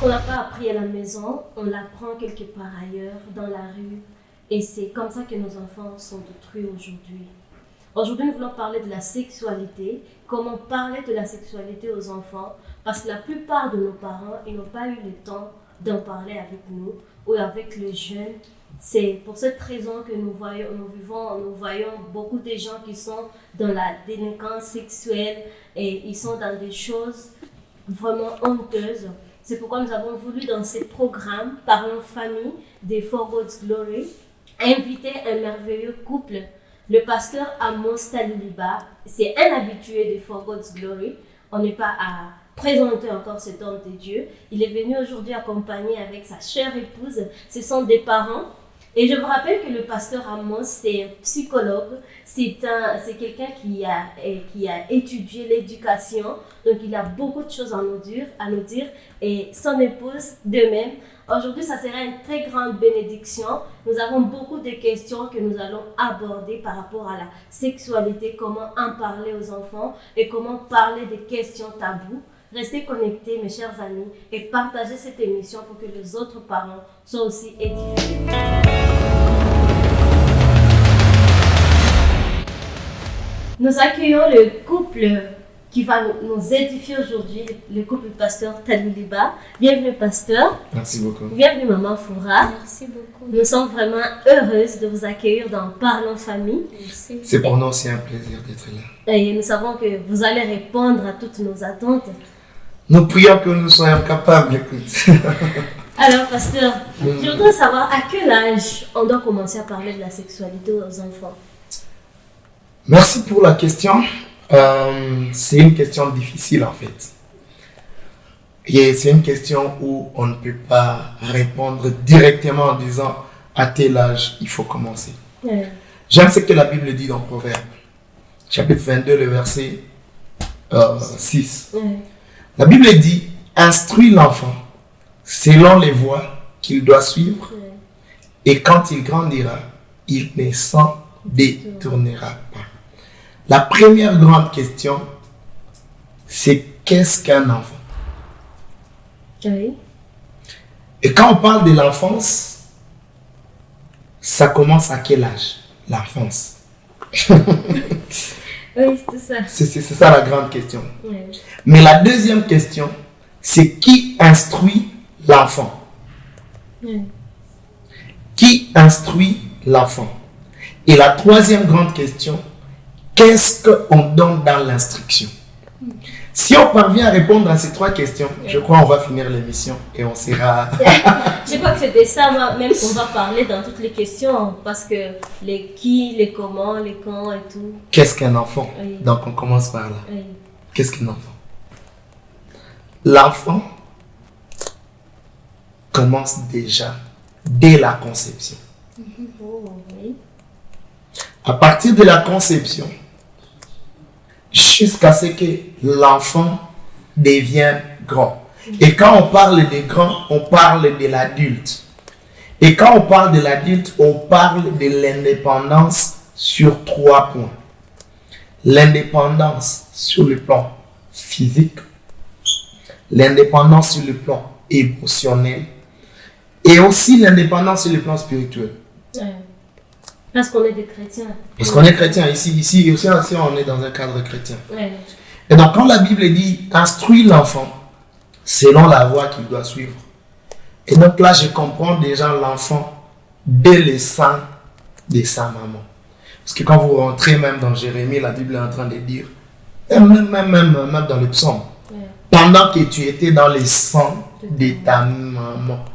qu'on n'a pas appris à la maison, on l'apprend quelque part ailleurs, dans la rue. Et c'est comme ça que nos enfants sont détruits aujourd'hui. Aujourd'hui, nous voulons parler de la sexualité, comment parler de la sexualité aux enfants, parce que la plupart de nos parents, ils n'ont pas eu le temps d'en parler avec nous ou avec les jeunes. C'est pour cette raison que nous voyons beaucoup de gens qui sont dans la délinquance sexuelle et ils sont dans des choses vraiment honteuses. C'est pourquoi nous avons voulu dans ces programmes, Parlons Famille, des For God's Glory, inviter un merveilleux couple. Le pasteur Amos Taliliba, c'est un habitué de For God's Glory. On n'est pas à présenter encore cet homme de Dieu. Il est venu aujourd'hui accompagné avec sa chère épouse. Ce sont des parents. Et je vous rappelle que le pasteur Amos, c'est un psychologue. C'est quelqu'un qui a étudié l'éducation. Donc, il a beaucoup de choses à nous dire. Et son épouse, de même. Aujourd'hui, ça sera une très grande bénédiction. Nous avons beaucoup de questions que nous allons aborder par rapport à la sexualité, comment en parler aux enfants et comment parler des questions tabous. Restez connectés, mes chers amis, et partagez cette émission pour que les autres parents soient aussi édifiés. Nous accueillons le couple qui va nous édifier aujourd'hui, le couple pasteur Taliliba. Bienvenue pasteur. Merci beaucoup. Bienvenue maman Foura. Merci beaucoup. Nous sommes vraiment heureuses de vous accueillir dans Parlons Famille. Merci. C'est pour nous aussi un plaisir d'être là. Et nous savons que vous allez répondre à toutes nos attentes. Nous prions que nous soyons capables, écoute. Alors pasteur, je voudrais savoir à quel âge on doit commencer à parler de la sexualité aux enfants. Merci pour la question. C'est une question difficile en fait. Et c'est une question où on ne peut pas répondre directement en disant à tel âge il faut commencer. J'aime ce que la Bible dit dans Proverbe, chapitre 22, le verset 6. La Bible dit, instruis l'enfant selon les voies qu'il doit suivre et quand il grandira, il ne s'en détournera pas. La première grande question, c'est qu'est-ce qu'un enfant? Oui. Et quand on parle de l'enfance, ça commence à quel âge? L'enfance. Oui, c'est ça. C'est ça la grande question. Oui. Mais la deuxième question, c'est qui instruit l'enfant? Oui. Qui instruit l'enfant? Et la troisième grande question, qu'est-ce qu'on donne dans l'instruction? Si on parvient à répondre à ces trois questions, je crois qu'on va finir l'émission et on sera... Je crois que c'était ça, même qu'on va parler dans toutes les questions, parce que les qui, les comment, les quand et tout. Qu'est-ce qu'un enfant? Oui. Donc on commence par là. Oui. Qu'est-ce qu'un enfant? L'enfant commence déjà dès la conception. Oh, oui. À partir de la conception, jusqu'à ce que l'enfant devienne grand. Et quand on parle de grand, on parle de l'adulte. Et quand on parle de l'adulte, on parle de l'indépendance sur 3 points. L'indépendance sur le plan physique, l'indépendance sur le plan émotionnel et aussi l'indépendance sur le plan spirituel. Ouais. Parce qu'on est des chrétiens. Parce qu'on est chrétien, ici aussi on est dans un cadre chrétien. Ouais. Et donc quand la Bible dit instruis l'enfant selon la voie qu'il doit suivre. Et donc là je comprends déjà l'enfant dès le sein de sa maman. Parce que quand vous rentrez même dans Jérémie, la Bible est en train de dire, même dans le psaume, pendant que tu étais dans le sang de ta maman.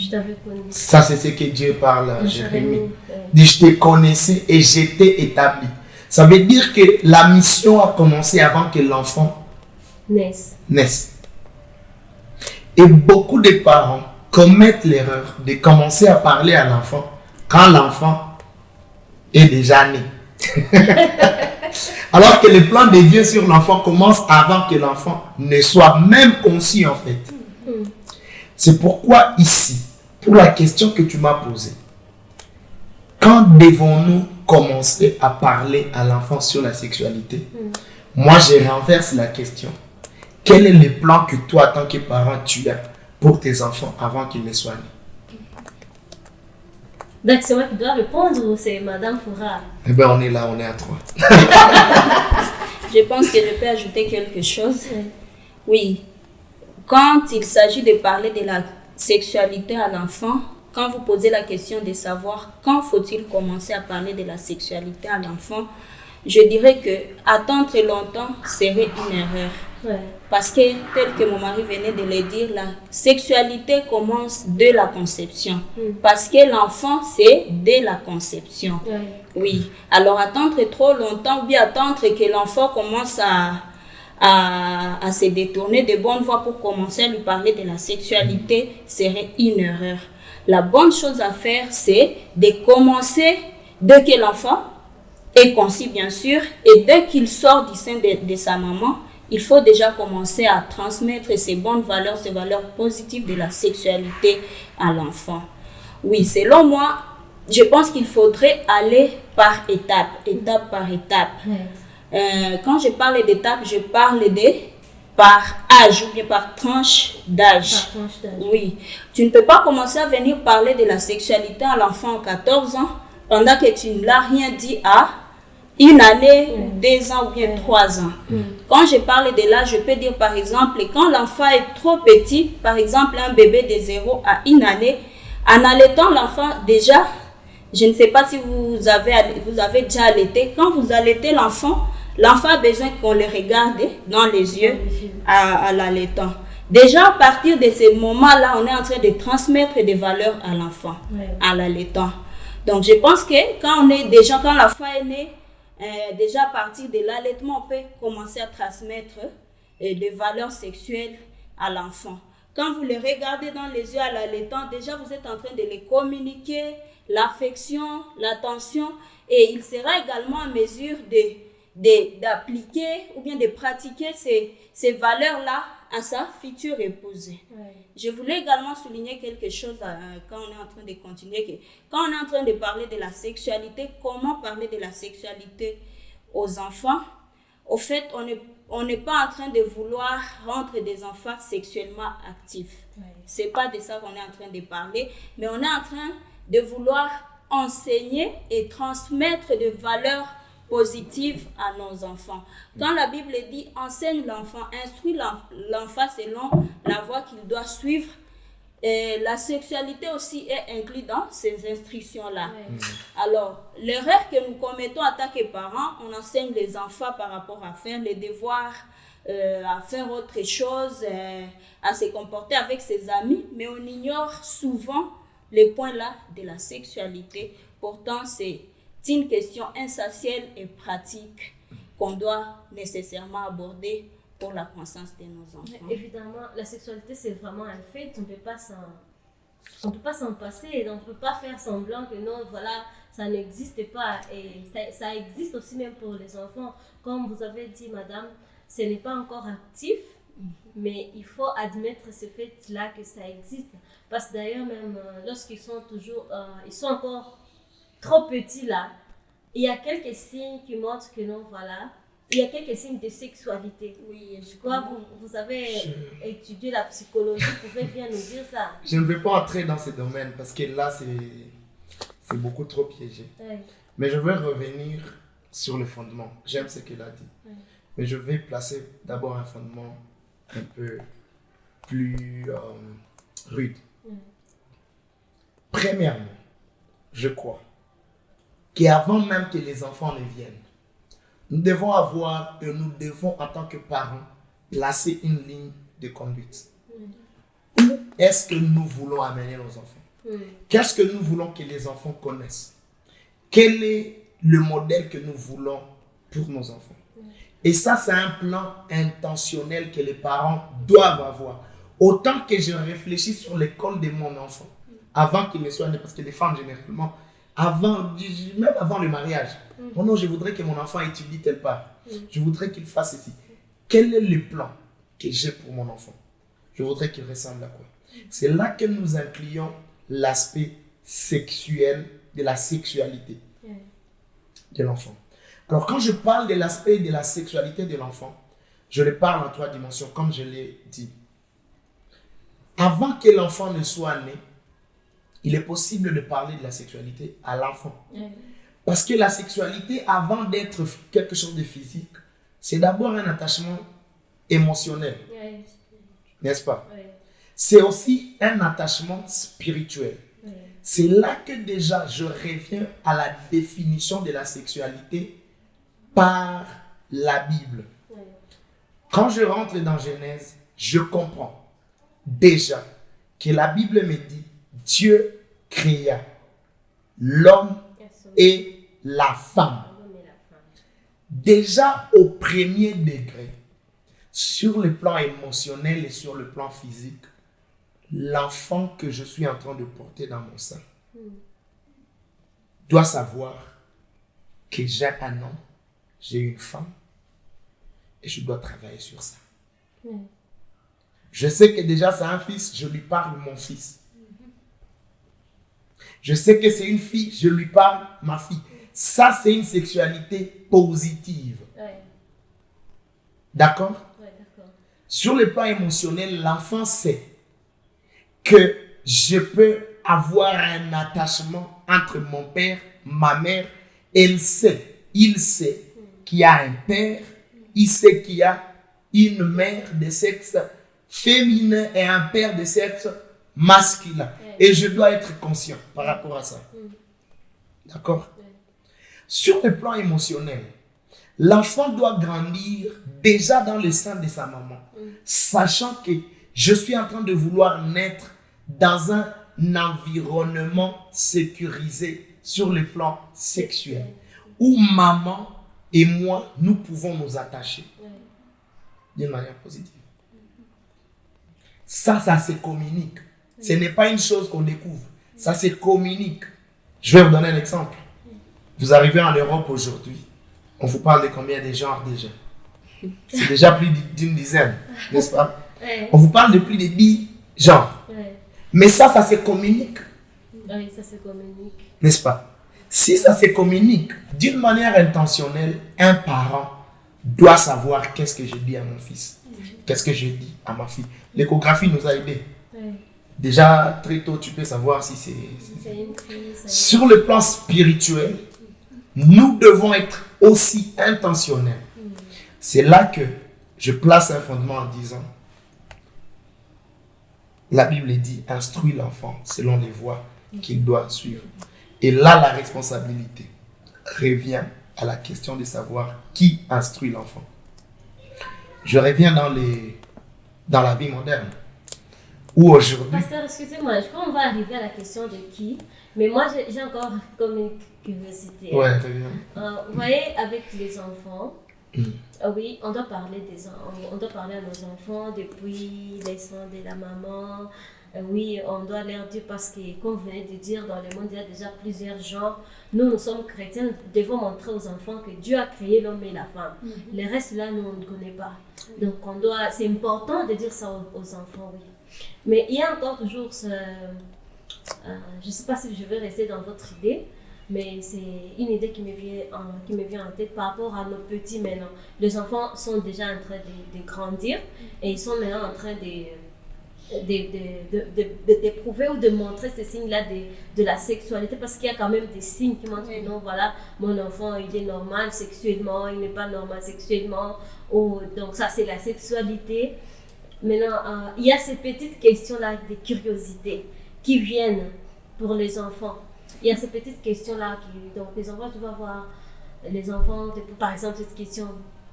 Je t'avais connu. Ça c'est ce que Dieu parle à Jérémie. Ouais. Dit, je te connaissais et j'étais établi. Ça veut dire que la mission a commencé avant que l'enfant naisse. Et beaucoup de parents commettent l'erreur de commencer à parler à l'enfant quand l'enfant est déjà né. Alors que le plan de Dieu sur l'enfant commence avant que l'enfant ne soit même conçu en fait. C'est pourquoi ici, pour la question que tu m'as posée, quand devons-nous commencer à parler à l'enfant sur la sexualité? Moi, je renverse la question. Quel est le plan que toi, en tant que parent, tu as pour tes enfants avant qu'ils ne soient nés? Donc c'est moi qui dois répondre ou c'est Madame Foura? Eh bien, on est là, on est à 3. Je pense que je peux ajouter quelque chose. Oui, quand il s'agit de parler de la sexualité à l'enfant, quand vous posez la question de savoir quand faut-il commencer à parler de la sexualité à l'enfant, je dirais que attendre longtemps serait une erreur. Ouais. Parce que, tel que mon mari venait de le dire, la sexualité commence dès la conception. Parce que l'enfant, c'est dès la conception. Ouais. Oui. Alors, attendre trop longtemps ou bien attendre que l'enfant commence à se détourner de bonne voie pour commencer à lui parler de la sexualité serait une erreur. La bonne chose à faire, c'est de commencer dès que l'enfant est conçu, bien sûr, et dès qu'il sort du sein de sa maman, il faut déjà commencer à transmettre ces bonnes valeurs, ces valeurs positives de la sexualité à l'enfant. Oui, selon moi, je pense qu'il faudrait aller par étape par étape. Quand je parle d'étape, je parle par âge ou bien par tranche d'âge. Oui, tu ne peux pas commencer à venir parler de la sexualité à l'enfant à 14 ans pendant que tu ne l'as rien dit à une année, 2 ans ou bien 3 ans. Quand je parle de là, je peux dire par exemple, quand l'enfant est trop petit, par exemple un bébé de 0 à 1 année, en allaitant l'enfant déjà, je ne sais pas si vous avez déjà allaité, quand vous allaitez l'enfant a besoin qu'on le regarde dans les yeux à l'allaitant. Déjà à partir de ce moment-là, on est en train de transmettre des valeurs à l'enfant, à l'allaitant. Donc je pense que quand l'enfant est né, déjà à partir de l'allaitement, on peut commencer à transmettre des valeurs sexuelles à l'enfant. Quand vous les regardez dans les yeux à l'allaitant, déjà vous êtes en train de les communiquer, l'affection, l'attention, et il sera également en mesure d'appliquer ou bien de pratiquer ces valeurs-là à sa future épouse. Je voulais également souligner quelque chose quand on est en train de continuer. Quand on est en train de parler de la sexualité, comment parler de la sexualité aux enfants? Au fait, on n'est pas en train de vouloir rendre des enfants sexuellement actifs. C'est pas de ça qu'on est en train de parler, mais on est en train de vouloir enseigner et transmettre des valeurs positives à nos enfants. Quand la Bible dit enseigne l'enfant, instruis l'enfant selon la voie qu'il doit suivre, la sexualité aussi est inclue dans ces instructions-là. Alors, l'erreur que nous commettons en tant que parents, on enseigne les enfants par rapport à faire les devoirs, à faire autre chose, à se comporter avec ses amis, mais on ignore souvent les points là de la sexualité. Pourtant, c'est une question essentielle et pratique qu'on doit nécessairement aborder pour la croissance de nos enfants. Mais évidemment, la sexualité, c'est vraiment un fait. On ne peut pas s'en passer. On ne peut pas faire semblant que non, voilà, ça n'existe pas. Et ça existe aussi même pour les enfants. Comme vous avez dit, madame, ce n'est pas encore actif, mais il faut admettre ce fait-là que ça existe. Parce que d'ailleurs, même lorsqu'ils sont ils sont encore trop petits là, il y a quelques signes qui montrent que non, voilà, il y a quelques signes de sexualité. Oui, je crois vous avez étudié la psychologie, vous pouvez bien nous dire ça. Je ne vais pas entrer dans ce domaine parce que là, c'est beaucoup trop piégé. Mais je vais revenir sur le fondement. J'aime ce qu'il a dit. Mais je vais placer d'abord un fondement un peu plus rude. Premièrement, je crois qu'avant même que les enfants ne viennent, nous devons en tant que parents, placer une ligne de conduite. Où est-ce que nous voulons amener nos enfants? Qu'est-ce que nous voulons que les enfants connaissent? Quel est le modèle que nous voulons pour nos enfants? Et ça, c'est un plan intentionnel que les parents doivent avoir. Autant que je réfléchis sur l'école de mon enfant, avant qu'il ne soit né, parce que les femmes, généralement, même avant le mariage, oh non, je voudrais que mon enfant étudie telle part. Je voudrais qu'il fasse ceci. Quel est le plan que j'ai pour mon enfant? Je voudrais qu'il ressemble à quoi? C'est là que nous incluons l'aspect sexuel de la sexualité de l'enfant. Alors, quand je parle de l'aspect de la sexualité de l'enfant, je le parle en 3 dimensions, comme je l'ai dit. avant que l'enfant ne soit né, il est possible de parler de la sexualité à l'enfant. Parce que la sexualité, avant d'être quelque chose de physique, c'est d'abord un attachement émotionnel. N'est-ce pas? C'est aussi un attachement spirituel. C'est là que déjà je reviens à la définition de la sexualité par la Bible. Quand je rentre dans Genèse, je comprends déjà que la Bible me dit Dieu créa l'homme et la femme. Déjà au premier degré, sur le plan émotionnel et sur le plan physique, l'enfant que je suis en train de porter dans mon sein doit savoir que j'ai un homme, j'ai une femme et je dois travailler sur ça. Je sais que déjà c'est un fils, je lui parle mon fils. Je sais que c'est une fille, je lui parle ma fille. Ça, c'est une sexualité positive. D'accord? Sur le plan émotionnel, l'enfant sait que je peux avoir un attachement entre mon père, ma mère. Il sait qu'il y a un père, il sait qu'il y a une mère de sexe féminin et un père de sexe masculin. Et je dois être conscient par rapport à ça. D'accord? Sur le plan émotionnel, l'enfant doit grandir déjà dans le sein de sa maman, sachant que je suis en train de vouloir naître dans un environnement sécurisé sur le plan sexuel, où maman et moi, nous pouvons nous attacher d'une manière positive. Ça se communique. Ce n'est pas une chose qu'on découvre. Ça se communique. Je vais vous donner un exemple. Vous arrivez en Europe aujourd'hui, on vous parle de combien de genres déjà? C'est déjà plus d'une dizaine, n'est-ce pas? On vous parle de plus de 10 genres. Mais ça se communique. Oui, ça se communique. N'est-ce pas? Si ça se communique d'une manière intentionnelle, un parent doit savoir qu'est-ce que je dis à mon fils, qu'est-ce que je dis à ma fille. L'échographie nous a aidés. Déjà, très tôt, tu peux savoir si c'est une fille. Sur le plan spirituel, nous devons être aussi intentionnels. C'est là que je place un fondement en disant, la Bible dit, instruis l'enfant selon les voies qu'il doit suivre. Et là, la responsabilité revient à la question de savoir qui instruit l'enfant. Je reviens dans la vie moderne. Où aujourd'hui... Pasteur, excusez-moi, je crois qu'on va arriver à la question de qui, mais moi j'ai encore comme une curiosité. Ouais, très bien. Vous voyez, avec les enfants, oui, on doit parler à nos enfants depuis les seins de la maman. Oui, on doit leur dire parce que, comme vous venez de dire, dans le monde, il y a déjà plusieurs genres. Nous sommes chrétiens, nous devons montrer aux enfants que Dieu a créé l'homme et la femme. Le reste, là, nous, on ne connaît pas. Donc, c'est important de dire ça aux enfants, oui. Mais il y a encore toujours je ne sais pas si je vais rester dans votre idée, mais c'est une idée qui me vient en tête par rapport à nos petits maintenant. Les enfants sont déjà en train de grandir et ils sont maintenant en train d'éprouver ou de montrer ces signes-là de la sexualité, parce qu'il y a quand même des signes qui montrent que non, voilà, mon enfant il est normal sexuellement, il n'est pas normal sexuellement, donc ça c'est la sexualité. Maintenant, il y a ces petites questions-là de curiosité qui viennent pour les enfants. Il y a ces petites questions-là donc les enfants, tu vas voir les enfants, par exemple cette question,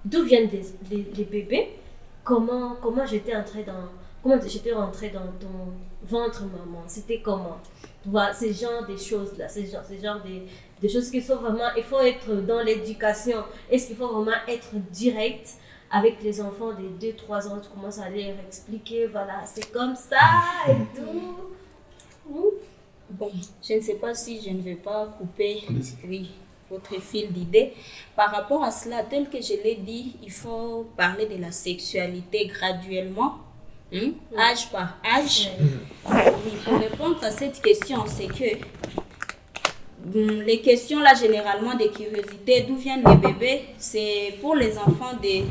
d'où viennent les bébés, comment j'étais rentrée dans ton ventre, maman, c'était comment, tu vois, ce genre de choses-là, ce genre de choses qui sont vraiment, il faut être dans l'éducation, est-ce qu'il faut vraiment être direct avec les enfants de 2-3 ans, tu commences à leur expliquer, voilà, c'est comme ça et tout. Bon, je ne sais pas si je ne vais pas couper votre fil d'idée. Par rapport à cela, tel que je l'ai dit, il faut parler de la sexualité graduellement, âge par âge. Oui, pour répondre à cette question, c'est que les questions là, généralement de curiosité, d'où viennent les bébés, c'est pour les enfants de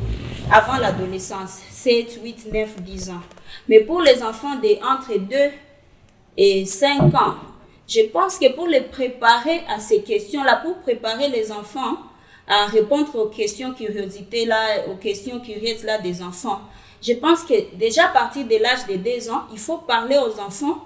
avant l'adolescence, 7, 8, 9, 10 ans. Mais pour les enfants entre 2 et 5 ans, je pense que pour les préparer à ces questions-là, pour préparer les enfants à répondre aux questions curiosités là, aux questions curieuses là des enfants, je pense que déjà à partir de l'âge de 2 ans, il faut parler aux enfants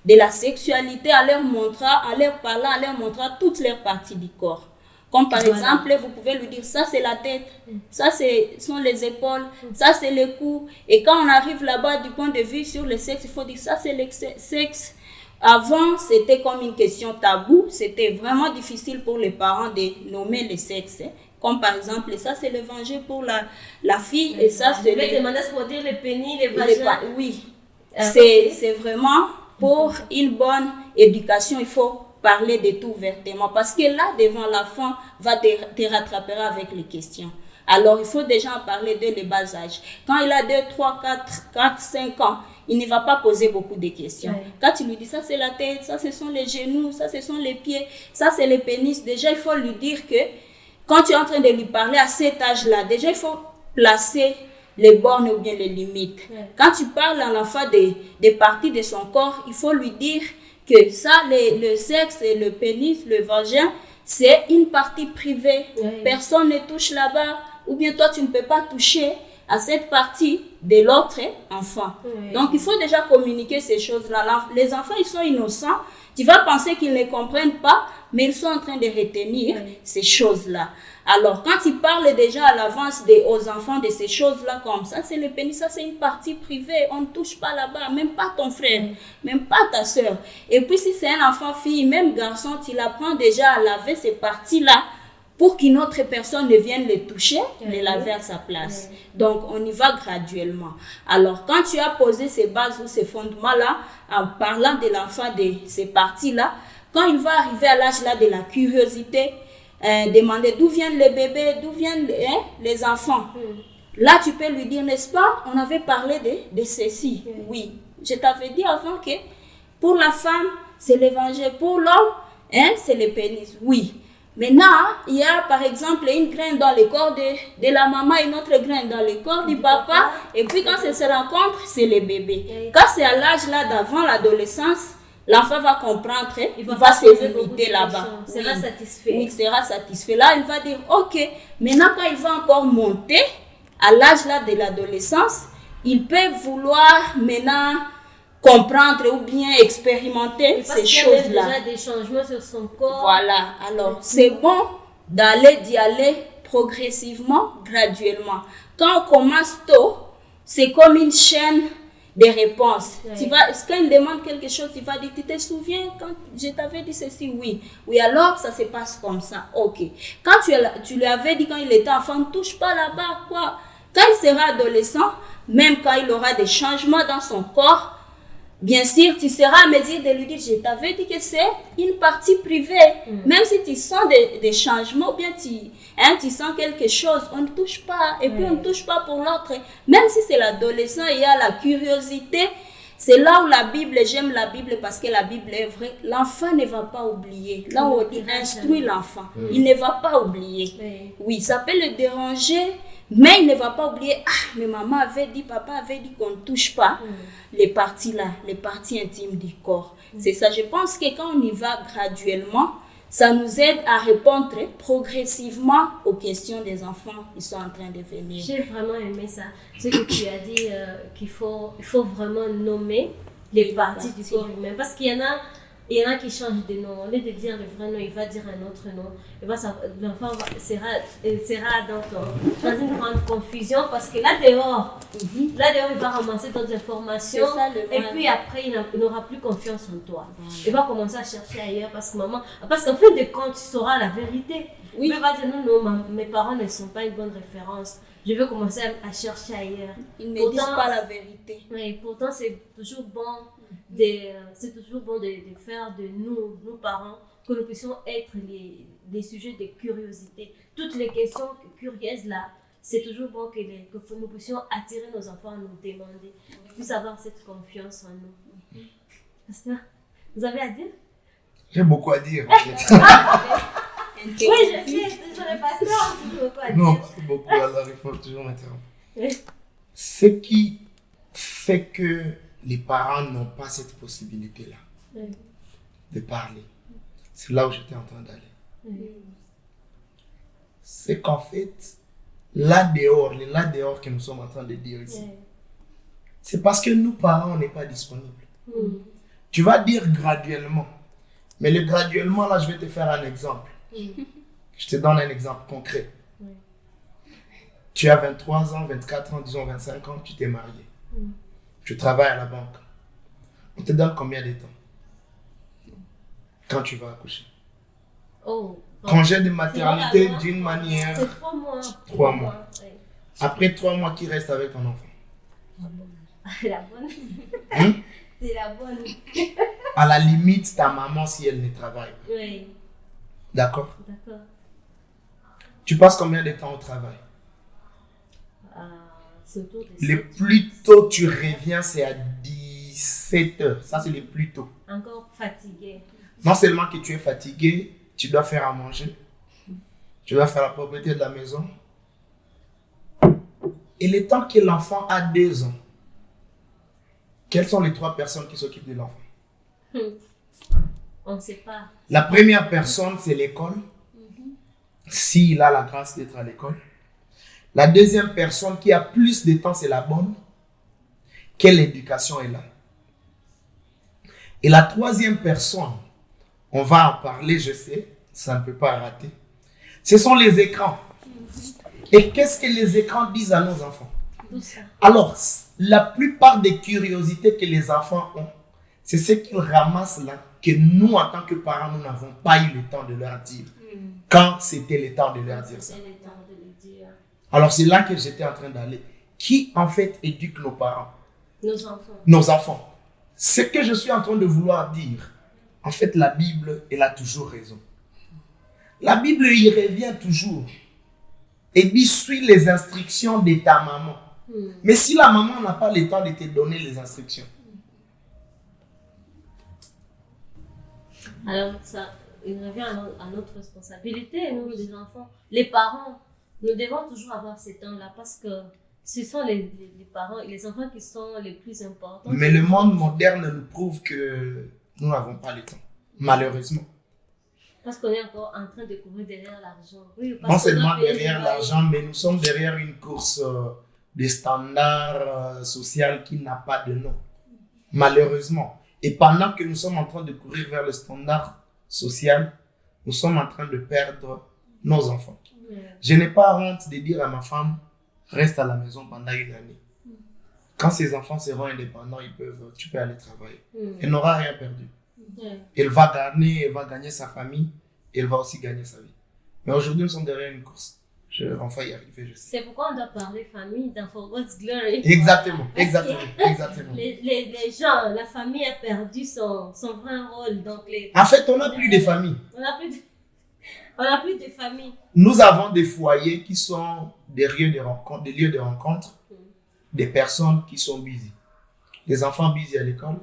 de la sexualité, à leur montrer, à leur parler, à leur montrer toutes leurs parties du corps. Comme par exemple, vous pouvez lui dire, ça c'est la tête, ça sont les épaules, ça c'est le cou. Et quand on arrive là-bas du point de vue sur le sexe, il faut dire, ça c'est le sexe. Avant, c'était comme une question taboue, c'était vraiment difficile pour les parents de nommer le sexe. Comme par exemple, ça c'est l'évangile pour la fille, et ça c'est... Je vais demander pour dire les pénis, les vagins. Oui, c'est vraiment pour une bonne éducation, il faut parler de tout ouvertement, parce que là, devant l'enfant, va te rattraper avec les questions. Alors, il faut déjà en parler dès le bas âge. Quand il a 2, 3, 4, 5 ans, il ne va pas poser beaucoup de questions. Ouais. Quand tu lui dis, ça c'est la tête, ça ce sont les genoux, ça ce sont les pieds, ça c'est le pénis, déjà il faut lui dire que quand tu es en train de lui parler à cet âge-là, déjà il faut placer les bornes ou bien les limites. Ouais. Quand tu parles à l'enfant des parties de son corps, il faut lui dire que ça, le sexe et le pénis, le vagin, c'est une partie privée. Oui. Personne ne touche là-bas, ou bien toi, tu ne peux pas toucher à cette partie de l'autre enfant. Oui. Donc, il faut déjà communiquer ces choses-là. Les enfants, ils sont innocents. Tu vas penser qu'ils ne comprennent pas, mais ils sont en train de retenir ces choses-là. Alors, quand ils parlent déjà à l'avance aux enfants de ces choses-là, comme ça, c'est le pénis, ça c'est une partie privée, on ne touche pas là-bas, même pas ton frère, même pas ta soeur. Et puis, si c'est un enfant fille, même garçon, tu apprends déjà à laver ces parties-là pour qu'une autre personne ne vienne les toucher, les laver à sa place. Donc, on y va graduellement. Alors, quand tu as posé ces bases ou ces fondements-là, en parlant de l'enfant de ces parties-là, quand il va arriver à l'âge là de la curiosité, demander d'où viennent les bébés, d'où viennent les enfants. Là, tu peux lui dire, n'est-ce pas, on avait parlé de ceci. Oui, je t'avais dit avant que pour la femme, c'est l'évangile. Pour l'homme, c'est le pénis. Oui. Maintenant, il y a par exemple une graine dans le corps de la maman et une autre graine dans le corps du papa. Et puis quand ça se rencontre, c'est le bébé. Quand c'est à l'âge là d'avant l'adolescence, l'enfant va comprendre, il va se limiter là-bas. Il sera satisfait. Oui, il sera satisfait. Là, il va dire, ok, maintenant quand il va encore monter, à l'âge là de l'adolescence, il peut vouloir maintenant comprendre ou bien expérimenter ces choses-là. Parce qu'il y a déjà des changements sur son corps. Voilà, alors c'est bon d'y aller progressivement, graduellement. Quand on commence tôt, c'est comme une chaîne des réponses. Oui. Quand il demande quelque chose, tu vas dire, tu te souviens quand je t'avais dit ceci? Oui. Oui, alors ça se passe comme ça. Ok. Quand tu lui avais dit quand il était enfant, ne touche pas là-bas, quoi. Quand il sera adolescent, même quand il aura des changements dans son corps, bien sûr, tu seras à mesure de lui dire, je t'avais dit que c'est une partie privée. Même si tu sens des changements, ou bien tu sens quelque chose, on ne touche pas. Et puis on ne touche pas pour l'autre. Même si c'est l'adolescent, il y a la curiosité. C'est là où la Bible, j'aime la Bible parce que la Bible est vraie. L'enfant ne va pas oublier. Là où on dit, instruis l'enfant. Il ne va pas oublier. Oui, ça peut le déranger. Mais il ne va pas oublier, mais maman avait dit, papa avait dit qu'on ne touche pas les parties là, les parties intimes du corps. C'est ça, je pense que quand on y va graduellement, ça nous aide à répondre progressivement aux questions des enfants qui sont en train de venir. J'ai vraiment aimé ça, ce que tu as dit, qu'il faut vraiment nommer les parties du corps humain. Parce qu'il y en a qui changent de nom. Au lieu de dire le vrai nom, il va dire un autre nom. L'enfant sera donc dans une grande confusion parce que là dehors, il va ramasser d'autres informations. Et puis après, il n'aura plus confiance en toi. Il va commencer à chercher ailleurs parce qu'en fin de compte, tu sauras la vérité. Oui. Il va dire non, mes parents ne sont pas une bonne référence. Je vais commencer à chercher ailleurs. Ils ne disent pas la vérité. Oui, pourtant c'est toujours bon de faire de nous parents, que nous puissions être les sujets de curiosité. Toutes les questions curieuses là, c'est toujours bon que nous puissions attirer nos enfants à nous demander, qu'ils puissent avoir cette confiance en nous. Pasteur, vous avez à dire? J'ai beaucoup à dire. En fait. Oui, je sais, toujours les pasteurs, beaucoup à dire. Non, pas beaucoup, alors il faut toujours m'interrompre. Ce qui fait que les parents n'ont pas cette possibilité-là de parler, c'est là où j'étais en train d'aller. C'est qu'en fait, là dehors que nous sommes en train de dire ici, c'est parce que nous, parents, on n'est pas disponibles. Tu vas dire graduellement. Mais le graduellement, là, je vais te faire un exemple. Je te donne un exemple concret. Tu as 23 ans, 24 ans, disons 25 ans, tu t'es marié. Tu travailles à la banque. On te donne combien de temps quand tu vas accoucher? Congé de maternité d'une manière. C'est 3 mois. 3 mois. Après 3 mois, qui reste avec ton enfant? La bonne. C'est la bonne. À la limite, ta maman si elle ne travaille pas. Oui. D'accord? D'accord. Tu passes combien de temps au travail? C'est autour de Le plus tôt tu reviens, c'est à 17 heures. Ça, c'est le plus tôt. Encore fatigué. Non seulement que tu es fatigué, tu dois faire à manger. Tu dois faire la propriété de la maison. Et le temps que l'enfant a 2 ans, quelles sont les 3 personnes qui s'occupent de l'enfant? On ne sait pas. La première personne, c'est l'école. S'il a la grâce d'être à l'école. La deuxième personne qui a plus de temps, c'est la bonne. Quelle éducation est là? Et la troisième personne, on va en parler, je sais, ça ne peut pas rater. Ce sont les écrans. Et qu'est-ce que les écrans disent à nos enfants? Alors, la plupart des curiosités que les enfants ont, c'est ce qu'ils ramassent là, que nous, en tant que parents, nous n'avons pas eu le temps de leur dire. Quand c'était le temps de leur dire ça. Alors, c'est là que j'étais en train d'aller. Qui, en fait, éduque nos parents? Nos enfants. Nos enfants. Ce que je suis en train de vouloir dire, en fait, la Bible, elle a toujours raison. La Bible y revient toujours. Et dit, suis les instructions de ta maman. Mais si la maman n'a pas le temps de te donner les instructions. Alors, ça, il revient à notre responsabilité, nous, les enfants. Les parents, nous devons toujours avoir ces temps-là parce que ce sont les parents et les enfants qui sont les plus importants. Mais le monde moderne nous prouve que nous n'avons pas le temps. Malheureusement. Parce qu'on est encore en train de courir derrière l'argent. Oui, Non seulement derrière l'argent, mais nous sommes derrière une course de standards social qui n'a pas de nom. Malheureusement. Et pendant que nous sommes en train de courir vers le standard social, nous sommes en train de perdre nos enfants. Je n'ai pas honte de dire à ma femme, reste à la maison pendant une année. Quand ses enfants seront indépendants, tu peux aller travailler. Elle n'aura rien perdu. Elle va gagner sa famille, elle va aussi gagner sa vie. Mais aujourd'hui, nous sommes derrière une course. On va y arriver, je sais. C'est pourquoi on doit parler famille dans For God's Glory. Exactement. Les gens, la famille a perdu son vrai rôle. Donc en fait, on n'a plus de famille. On n'a plus de famille. Nous avons des foyers qui sont des lieux de rencontre, des personnes qui sont busy. Les enfants busy à l'école,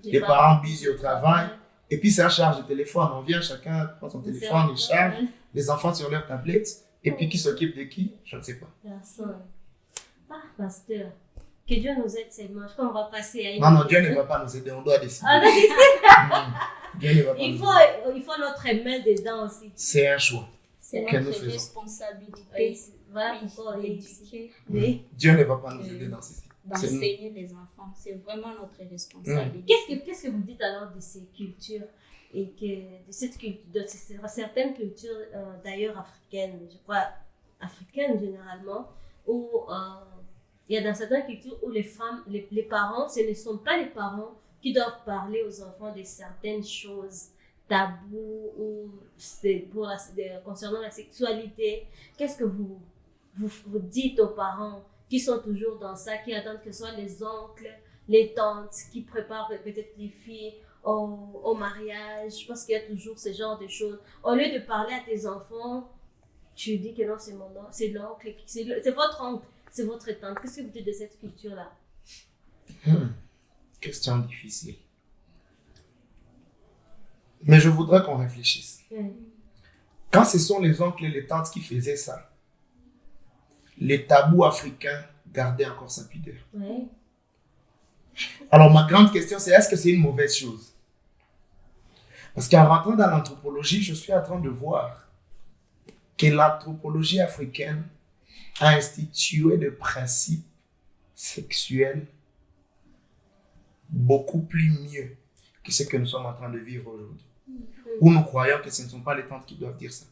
les parents busy au travail. Et puis, c'est un charge de téléphone. On vient, chacun prend son téléphone, il charge. Les enfants sur leur tablette. Et puis, qui s'occupe de qui? Je ne sais pas. Personne. Ah, pasteur. Que Dieu nous aide seulement. Je crois qu'on va passer à une Non, Dieu ne va pas nous aider. On doit décider. Dieu ne va pas il faut notre main dedans aussi. C'est un choix. C'est que notre nous faisons. responsabilité. Voilà pourquoi on est ici. Dieu ne va pas nous aider dans ceci. D'enseigner les enfants. C'est vraiment notre responsabilité. Qu'est-ce que vous dites alors de ces cultures et de certaines cultures d'ailleurs africaines, je crois africaines généralement, où il y a dans certaines cultures où les femmes, les parents, ce ne sont pas les parents qui doivent parler aux enfants de certaines choses tabous ou concernant la sexualité. Qu'est-ce que vous dites aux parents qui sont toujours dans ça, qui attendent que ce soit les oncles, les tantes, qui préparent peut-être les filles au mariage, parce qu'il y a toujours ce genre de choses. Au lieu de parler à tes enfants, tu dis que non, c'est mon oncle, c'est l'oncle, c'est votre oncle, c'est votre tante. Qu'est-ce que vous dites de cette culture-là? Question difficile. Mais je voudrais qu'on réfléchisse. Quand ce sont les oncles et les tantes qui faisaient ça, les tabous africains garder encore sa pudeur. Ouais. Alors, ma grande question, c'est est-ce que c'est une mauvaise chose? Parce qu'en rentrant dans l'anthropologie, je suis en train de voir que l'anthropologie africaine a institué des principes sexuels beaucoup plus mieux que ce que nous sommes en train de vivre aujourd'hui. Où nous croyons que ce ne sont pas les tantes qui doivent dire ça.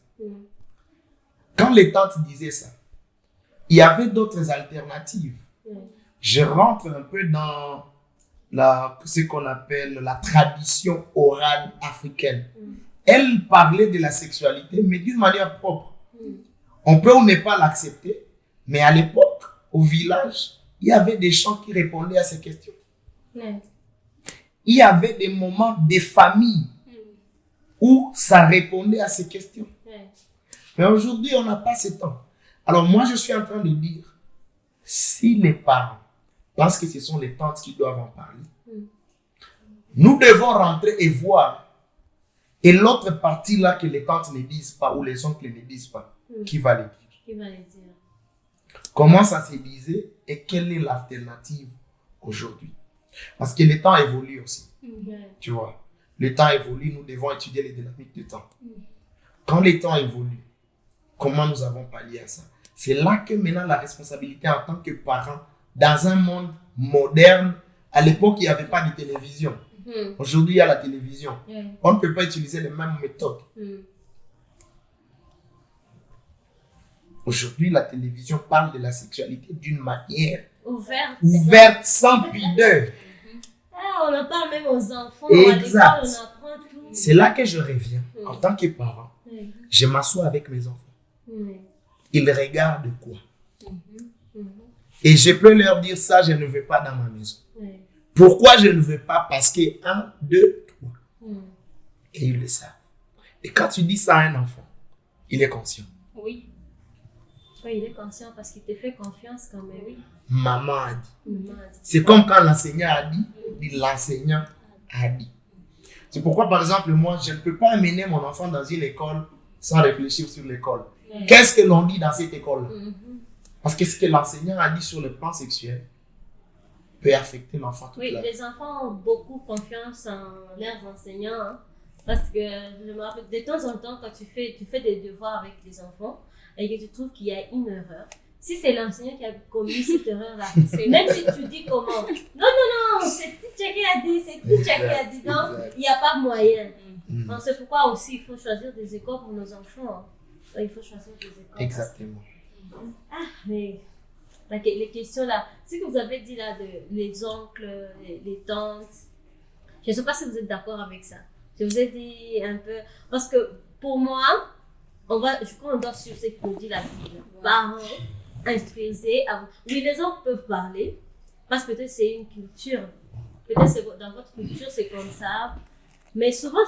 Quand les tantes disaient ça, il y avait d'autres alternatives. Je rentre un peu dans ce qu'on appelle la tradition orale africaine. Elle parlait de la sexualité, mais d'une manière propre. On peut ou ne pas l'accepter, mais à l'époque, au village, il y avait des chants qui répondaient à ces questions. Il y avait des moments de famille où ça répondait à ces questions. Mais aujourd'hui, on n'a pas ce temps. Alors moi, je suis en train de dire, si les parents pensent que ce sont les tantes qui doivent en parler, nous devons rentrer et voir. Et l'autre partie là que les tantes ne disent pas ou les oncles ne disent pas, qui va les dire? Qui va les dire? Comment ça se disait et quelle est l'alternative aujourd'hui? Parce que le temps évolue aussi. Tu vois, le temps évolue, nous devons étudier les dynamiques du temps. Quand le temps évolue, comment nous avons pallié à ça? C'est là que maintenant la responsabilité en tant que parent, dans un monde moderne, à l'époque il n'y avait pas de télévision. Aujourd'hui il y a la télévision. On ne peut pas utiliser les mêmes méthodes. Aujourd'hui la télévision parle de la sexualité d'une manière ouverte sans pudeur. On en parle même aux enfants. Exact. On apprend tout. C'est là que je reviens. En tant que parent, je m'assois avec mes enfants. Ils regardent quoi? Et je peux leur dire ça, je ne veux pas dans ma maison. Pourquoi je ne veux pas? Parce que 1, 2, 3. Et ils le savent. Et quand tu dis ça à un enfant, il est conscient. Oui, il est conscient parce qu'il te fait confiance quand même. Maman a dit. C'est comme quand l'enseignant a dit, l'enseignant a dit. C'est pourquoi, par exemple, moi, je ne peux pas amener mon enfant dans une école sans réfléchir sur l'école. Qu'est-ce que l'on dit dans cette école? Parce que ce que l'enseignant a dit sur le plan sexuel peut affecter l'enfant toute la vie. Les enfants ont beaucoup confiance en leurs enseignants. Hein, parce que je me rappelle, de temps en temps, quand tu fais des devoirs avec les enfants et que tu trouves qu'il y a une erreur, si c'est l'enseignant qui a commis cette erreur-là, même si tu dis comment, non, c'est Teacher qui a dit, c'est Teacher qui a dit, donc il n'y a pas moyen. Donc, c'est pourquoi aussi il faut choisir des écoles pour nos enfants. Hein. Il faut choisir des écoles. Exactement. Mais les questions là, ce que vous avez dit là, les oncles, les tantes, je ne sais pas si vous êtes d'accord avec ça. Je vous ai dit un peu, parce que pour moi, je crois qu'on doit suivre ce que nous dit la Bible. Parents, instruisez. Oui, les oncles peuvent parler, parce que peut-être c'est une culture. Peut-être dans votre culture, c'est comme ça. Mais souvent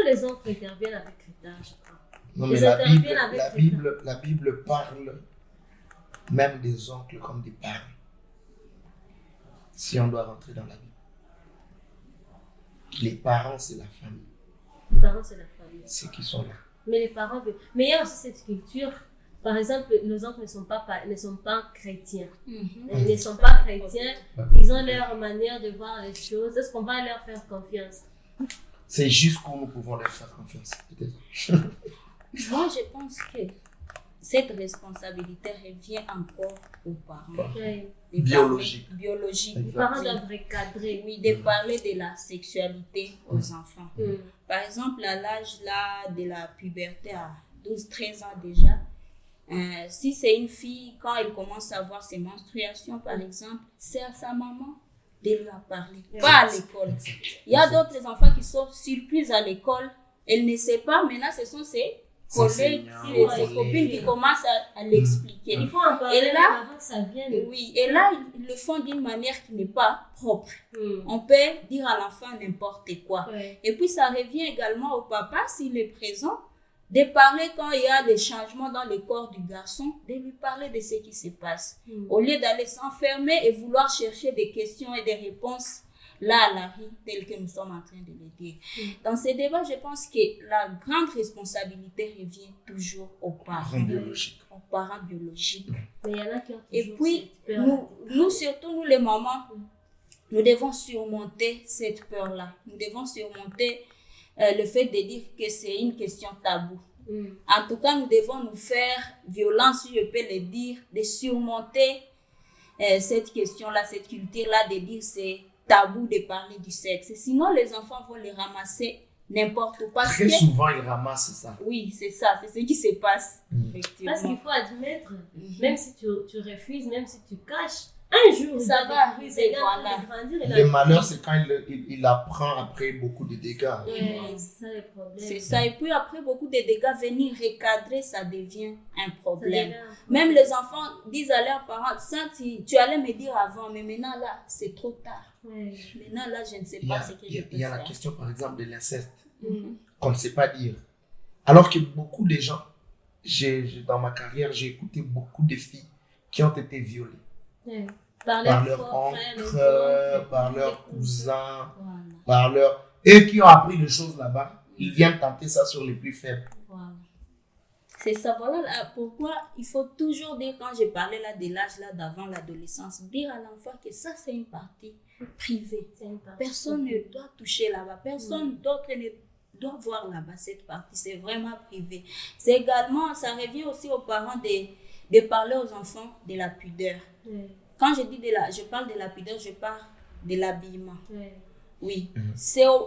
les oncles interviennent avec critères, je crois. Non, mais la Bible parle même des oncles comme des parents. Si on doit rentrer dans la Bible. Les parents, c'est la famille. Les parents, c'est la famille. Ceux qui sont là. Mais les parents, mais il y a aussi cette culture. Par exemple, nos oncles ne sont pas chrétiens. Ils ne sont pas chrétiens. Ils ont leur manière de voir les choses. Est-ce qu'on va leur faire confiance? C'est jusqu'où nous pouvons leur faire confiance, peut-être. Moi, je pense que cette responsabilité revient encore aux parents. Biologique. Les parents doivent recadrer. Oui, de parler de la sexualité aux enfants. Par exemple, à l'âge là de la puberté, à 12-13 ans déjà, si c'est une fille, quand elle commence à avoir ses menstruations, par exemple, c'est à sa maman de lui en parler, pas à l'école. Il y a d'autres enfants qui sont surprises à l'école, elle ne sait pas, maintenant ce sont ses collègues, ses copines qui commencent à l'expliquer. Il faut en parler avant que ça vienne. Oui, et là, ils le font d'une manière qui n'est pas propre. On peut dire à l'enfant n'importe quoi. Et puis ça revient également au papa, s'il est présent, de parler quand il y a des changements dans le corps du garçon, de lui parler de ce qui se passe. Au lieu d'aller s'enfermer et vouloir chercher des questions et des réponses là à la rue, tel que nous sommes en train de le dire. Dans ces débats, je pense que la grande responsabilité revient toujours aux parents biologiques. Mais il y en a qui ont Et toujours puis, cette peur. nous, surtout nous les mamans, nous devons surmonter cette peur-là. Nous devons surmonter le fait de dire que c'est une question taboue. En tout cas, nous devons nous faire violence, si je peux le dire, de surmonter cette question-là, cette culture-là, de dire c'est tabou de parler du sexe. Sinon, les enfants vont les ramasser n'importe où. Très souvent, ils ramassent ça. Oui, c'est ça, c'est ce qui se passe. Effectivement. Parce qu'il faut admettre, même si tu refuses, même si tu caches, un jour, ça va arriver, voilà. Le malheur, c'est quand il apprend après beaucoup de dégâts. Ouais, c'est ça le problème. C'est ça. Et puis après beaucoup de dégâts, venir recadrer, ça devient un problème. Même les enfants disent à leurs parents, ça, tu allais me dire avant, mais maintenant là, c'est trop tard. Ouais. Maintenant là, je ne sais pas ce que je peux faire. Il y a la question, par exemple, de l'inceste, qu'on ne sait pas dire. Alors que beaucoup de gens, dans ma carrière, j'ai écouté beaucoup de filles qui ont été violées. Ouais. Par leur oncle, par leurs cousins, par leur... Et qui ont appris des choses là-bas, ils viennent tenter ça sur les plus faibles. Voilà. C'est ça, voilà pourquoi il faut toujours dire, quand j'ai parlé là de l'âge là d'avant l'adolescence, dire à l'enfant que ça c'est une partie privée. Personne ne doit toucher là-bas, personne d'autre ne doit voir là-bas cette partie, c'est vraiment privé. C'est également, ça revient aussi aux parents de parler aux enfants de la pudeur. Quand je dis je parle de la pudeur, je parle de l'habillement. Oui.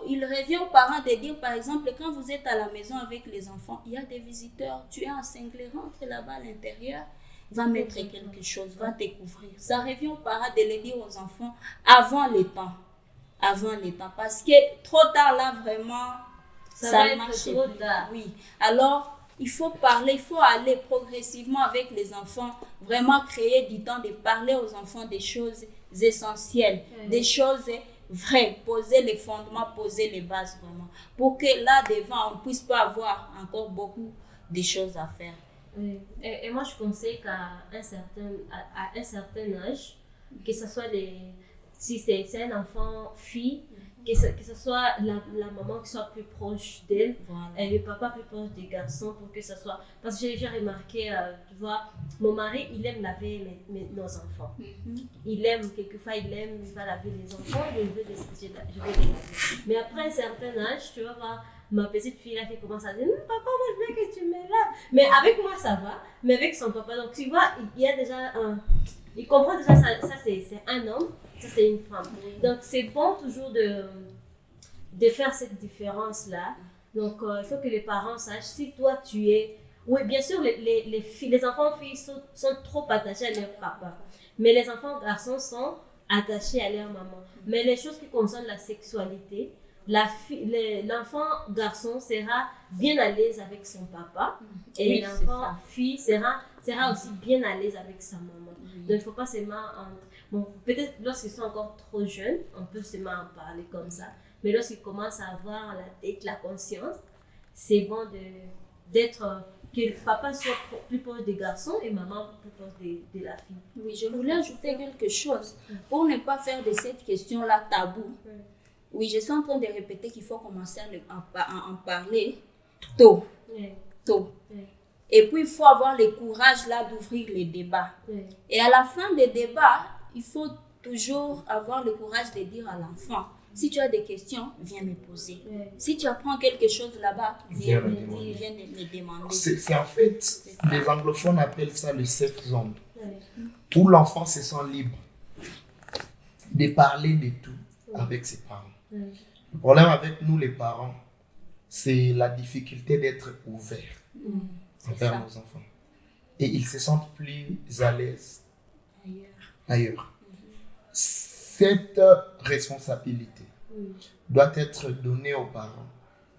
Il revient aux parents de dire, par exemple, quand vous êtes à la maison avec les enfants, il y a des visiteurs, tu es en cinglé, rentre là-bas à l'intérieur, va mettre quelque chose, va te couvrir. Ça revient aux parents de le dire aux enfants avant le temps. Parce que trop tard là, vraiment, ça ne marche trop tard. Oui. Alors, il faut parler, il faut aller progressivement avec les enfants, vraiment créer du temps de parler aux enfants des choses essentielles, des choses vraies, poser les fondements, poser les bases vraiment, pour que là devant, on ne puisse pas avoir encore beaucoup de choses à faire. Oui. Et moi, je conseille qu'à un certain âge, que ce soit si c'est un enfant fille, que ce soit la maman qui soit plus proche d'elle, et le papa plus proche des garçons, pour que ce soit... Parce que j'ai remarqué, tu vois, mon mari, il aime laver nos enfants. Quelquefois, il va laver les enfants, je vais les laver. Mais après un certain âge, tu vas voir ma petite fille là qui commence à dire papa, moi je veux que tu me laves. Mais avec moi, ça va, mais avec son papa, donc tu vois, il y a déjà il comprend déjà ça c'est un homme, ça c'est une femme. Donc c'est bon toujours de faire cette différence là. Donc il faut que les parents sachent, si toi tu es... Oui, bien sûr, les enfants filles sont trop attachés à leur papa, mais les enfants garçons sont attachés à leur maman. Mais les choses qui concernent la sexualité, l'enfant garçon sera bien à l'aise avec son papa, et l'enfant fille sera aussi bien à l'aise avec sa maman. Donc il ne faut pas seulement... peut-être lorsqu'ils sont encore trop jeunes, on peut seulement en parler comme ça, mais lorsqu'ils commencent à avoir la tête, la conscience, c'est bon que le papa soit plus proche des garçons et maman plus proche de la fille. Oui, je voulais ajouter quelque chose pour ne pas faire de cette question-là tabou. Oui, je suis en train de répéter qu'il faut commencer à en parler tôt. Et puis, il faut avoir le courage là d'ouvrir les débats. Et à la fin des débats, il faut toujours avoir le courage de dire à l'enfant, si tu as des questions, viens me poser. Si tu apprends quelque chose là-bas, viens me demander. C'est en fait, les anglophones appellent ça le safe zone, où l'enfant se sent libre de parler de tout avec ses parents. Le problème avec nous, les parents, c'est la difficulté d'être ouvert envers nos enfants. Et ils se sentent plus à l'aise ailleurs. Cette responsabilité doit être donnée aux parents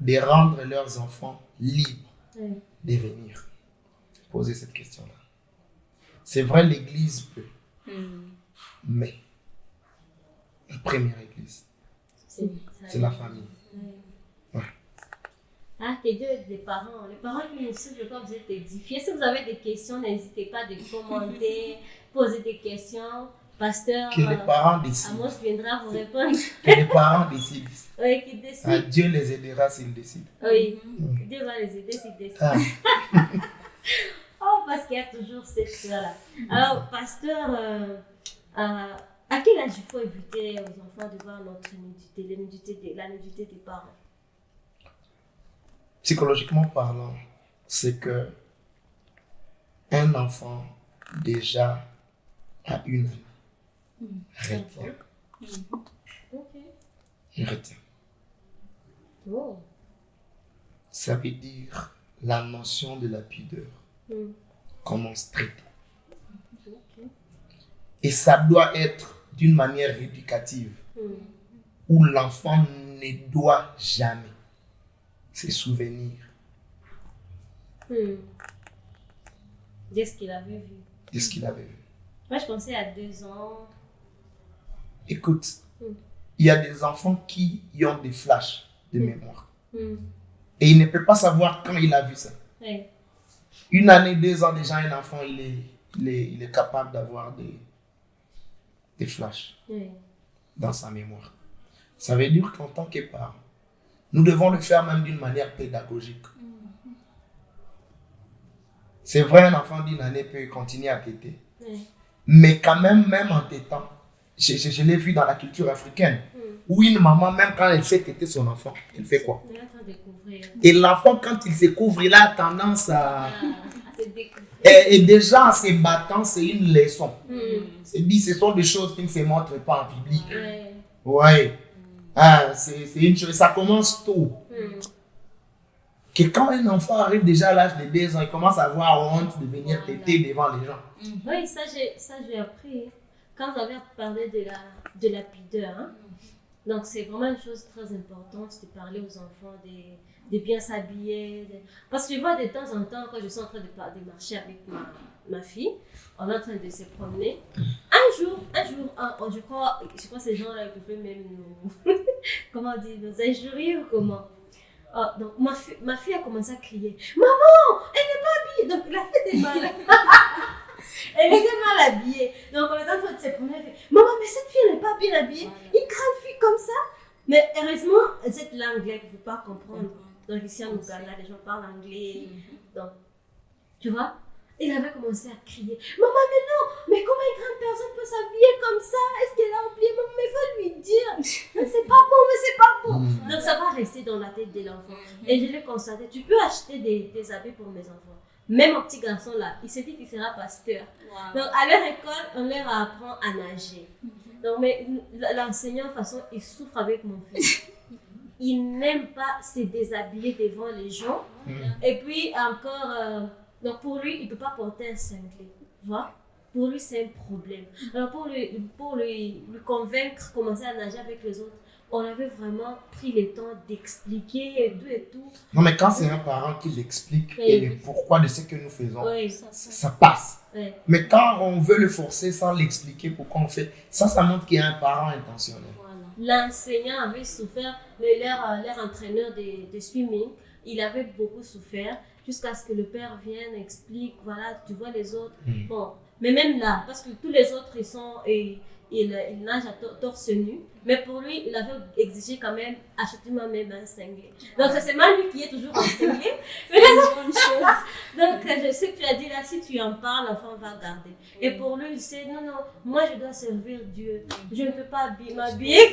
de rendre leurs enfants libres de venir poser cette question-là. C'est vrai, l'Église peut, mais la première Église, c'est la famille. Que Dieu aide les parents. Les parents qui nous suivent, je crois que vous êtes édifiés. Si vous avez des questions, n'hésitez pas à commenter, poser des questions. Pasteur, Que les parents décident. Amos viendra vous répondre. Que les parents décident. Oui, qui décide. Ah, Dieu les aidera s'ils décident. Oui, Dieu va les aider s'ils décident. Ah. Oh, parce qu'il y a toujours cette chose-là. Alors, pasteur, à quel âge il faut éviter aux enfants de voir notre nudité, la nudité des parents? Psychologiquement parlant, c'est que un enfant déjà à 1 année retient. Ok. Il retient. Oh. Ça veut dire la notion de la pudeur commence très tôt. Ok. Et ça doit être d'une manière éducative où l'enfant ne doit jamais se souvenir De ce qu'il avait vu. de ce qu'il avait vu. Moi, je pensais à 2 ans. Écoute, il y a des enfants qui ont des flashs de mémoire. Et il ne peut pas savoir quand il a vu ça. Oui. 1 année, 2 ans, déjà, un enfant, il est capable d'avoir des flashs Oui. dans sa mémoire. Ça veut dire qu'en tant que parents, nous devons le faire même d'une manière pédagogique. C'est vrai, un enfant d'1 année peut continuer à téter. Oui. Mais quand même en tétant, je l'ai vu dans la culture africaine, où une maman, même quand elle fait téter son enfant, elle fait quoi? On est en train de découvrir. Et l'enfant, quand il se couvre, il a tendance à... À se découvrir. Et déjà, en se battant, c'est une leçon. C'est dit, ce sont des choses qui ne se montrent pas en public. Ouais. Ouais. Ah, c'est une chose, ça commence tôt. Que quand un enfant arrive déjà à l'âge de 2 ans, il commence à avoir honte de venir téter devant les gens. Oui, ça j'ai appris quand vous avez parlé de la pudeur. Hein. Donc c'est vraiment une chose très importante de parler aux enfants, de bien s'habiller. Parce que je vois de temps en temps, quand je suis en train de marcher avec ma fille, on est en train de se promener. Un jour, je crois ces gens-là ils pouvaient même nous, comment dire, nous injurier ou comment. Donc ma fille a commencé à crier, maman, elle n'est pas habillée. Donc la fête est mal. Elle était mal habillée. Donc on est en train de se promener. Elle fait, maman, mais cette fille n'est pas bien habillée. Une grande fille comme ça. Mais heureusement, cette langue-là, elle ne veut pas comprendre. Donc ici en Ouganda, les gens parlent anglais. Donc, tu vois, il avait commencé à crier, maman, mais non, mais comment une grande personne peut s'habiller comme ça? Est-ce qu'elle a oublié? Maman, mais il faut lui dire. C'est pas bon, mais c'est pas bon. Donc ça va rester dans la tête de l'enfant. Et je l'ai constaté, tu peux acheter des habits pour mes enfants. Même mon petit garçon là, il se dit qu'il sera pasteur. Donc à leur école, on leur apprend à nager. Donc mais l'enseignant de toute façon, il souffre avec mon fils. Il n'aime pas se déshabiller devant les gens. Et puis encore, donc pour lui, il ne peut pas porter un cinglé. Tu vois? Pour lui, c'est un problème. Alors pour lui convaincre, commencer à nager avec les autres, on avait vraiment pris le temps d'expliquer et tout. Non, mais quand c'est un parent qui l'explique et le pourquoi de ce que nous faisons, ça passe. Oui. Mais quand on veut le forcer sans l'expliquer pourquoi on fait, ça montre qu'il y a un parent intentionnel. Voilà. L'enseignant avait souffert, leur entraîneur de swimming, il avait beaucoup souffert jusqu'à ce que le père vienne, explique, voilà, tu vois les autres. Bon, mais même là, parce que tous les autres, ils nagent à torse nu, mais pour lui, il avait exigé quand même, achetez-moi même un cinglé. Donc c'est seulement lui qui est toujours en cinglé. Mais c'est une bonne chose. Donc je sais que tu as dit là, si tu en parles, l'enfant va garder. Et pour lui, il sait, non, moi je dois servir Dieu. Je ne peux pas m'habiller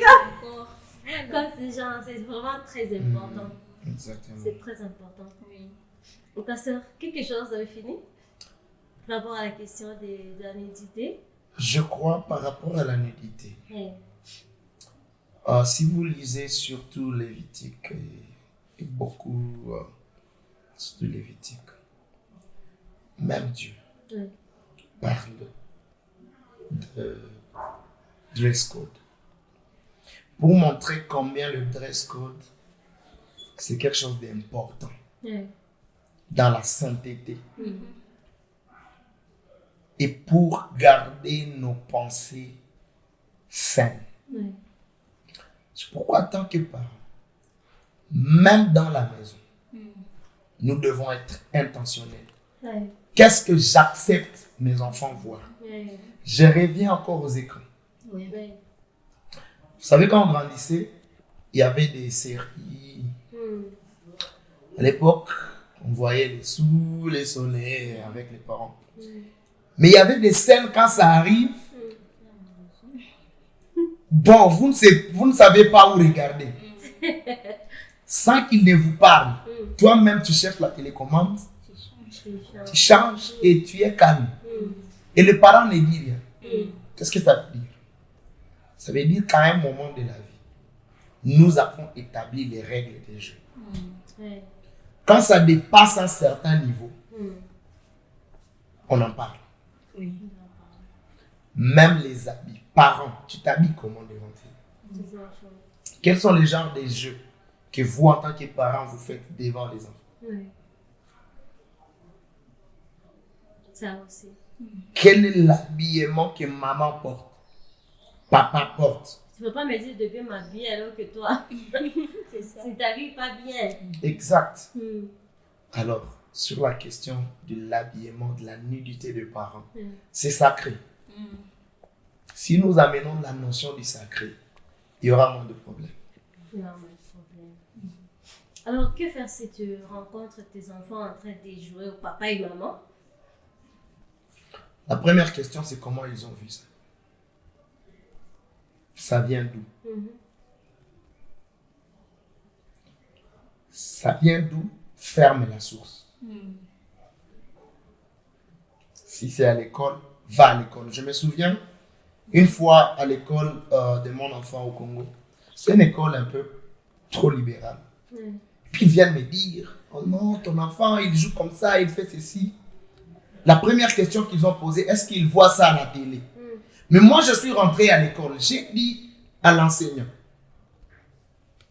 comme ces gens. C'est vraiment très important. Exactement. C'est très important. Oui. Donc, pasteur, quelque chose, vous avez fini par rapport à la question de la nudité? Je crois par rapport à la nudité. Oui. Si vous lisez surtout Lévitique et beaucoup, surtout Lévitique, même Dieu parle de dress code. Pour montrer combien le dress code, c'est quelque chose d'important dans la sainteté. Et pour garder nos pensées saines. C'est pourquoi, en tant que parents, même dans la maison, nous devons être intentionnels qu'est-ce que j'accepte mes enfants voir. Je reviens encore aux écrans. Oui. Vous savez, quand on grandissait, il y avait des séries. À l'époque, on voyait les sous les soleils avec les parents. Mais il y avait des scènes quand ça arrive. Bon, vous ne savez pas où regarder. Sans qu'il ne vous parle. Toi-même, tu cherches la télécommande. Tu changes et tu es calme. Et le parent ne dit rien. Qu'est-ce que ça veut dire? Ça veut dire qu'à un moment de la vie, nous avons établi les règles des jeux. Quand ça dépasse un certain niveau, on en parle. Même les habits. Parents, tu t'habilles comment devant eux? Quels sont les genres de jeux que vous, en tant que parents, vous faites devant les enfants? Ça aussi. Quel est l'habillement que maman porte? Papa porte? Tu ne peux pas me dire de bien m'habiller alors que toi, c'est ça. Tu ne t'habilles pas bien. Exact. Alors, sur la question de l'habillement, de la nudité des parents, c'est sacré. Si nous amenons la notion du sacré, il y aura moins de problèmes. Il y aura moins de problèmes. Alors, que faire si tu rencontres tes enfants en train de jouer au papa et maman? La première question, c'est comment ils ont vu ça. Ça vient d'où? Ça vient d'où? Ferme la source. Si c'est à l'école, va à l'école. Je me souviens, une fois à l'école de mon enfant au Congo, c'est une école un peu trop libérale. Puis ils viennent me dire, oh non, ton enfant, il joue comme ça, il fait ceci. La première question qu'ils ont posée, est-ce qu'ils voient ça à la télé? Mais moi, je suis rentré à l'école. J'ai dit à l'enseignant,